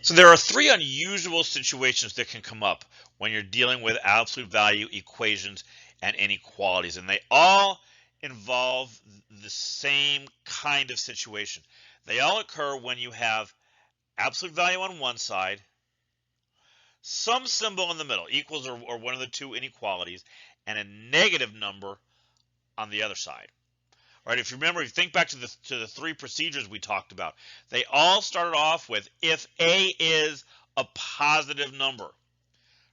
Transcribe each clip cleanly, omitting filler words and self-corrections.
So there are three unusual situations that can come up when you're dealing with absolute value equations and inequalities, and they all involve the same kind of situation. They all occur when you have absolute value on one side, some symbol in the middle, equals or one of the two inequalities, and a negative number on the other side. All right, if you remember, if you think back to the three procedures we talked about, they all started off with if A is a positive number.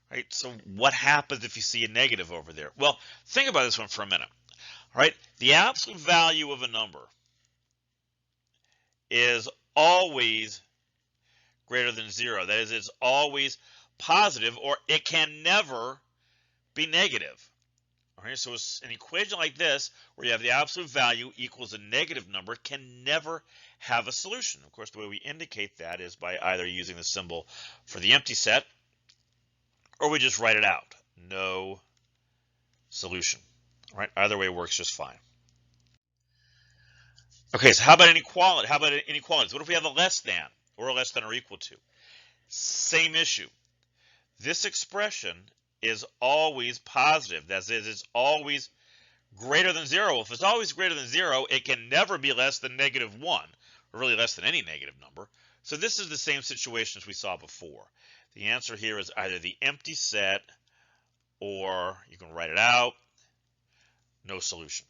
Right? So what happens if you see a negative over there? Well, think about this one for a minute. All right, the absolute value of a number is always greater than zero. That is, it's always positive, or it can never be negative. All right, so it's an equation like this, where you have the absolute value equals a negative number, can never have a solution. Of course, the way we indicate that is by either using the symbol for the empty set, or we just write it out. No solution. All right, either way works just fine. Okay, so how about inequality? How about inequalities? What if we have a less than, or a less than or equal to? Same issue. This expression is always positive. That is, it's always greater than zero. If it's always greater than zero, it can never be less than -1, or really less than any negative number. So this is the same situation as we saw before. The answer here is either the empty set, or you can write it out, no solution.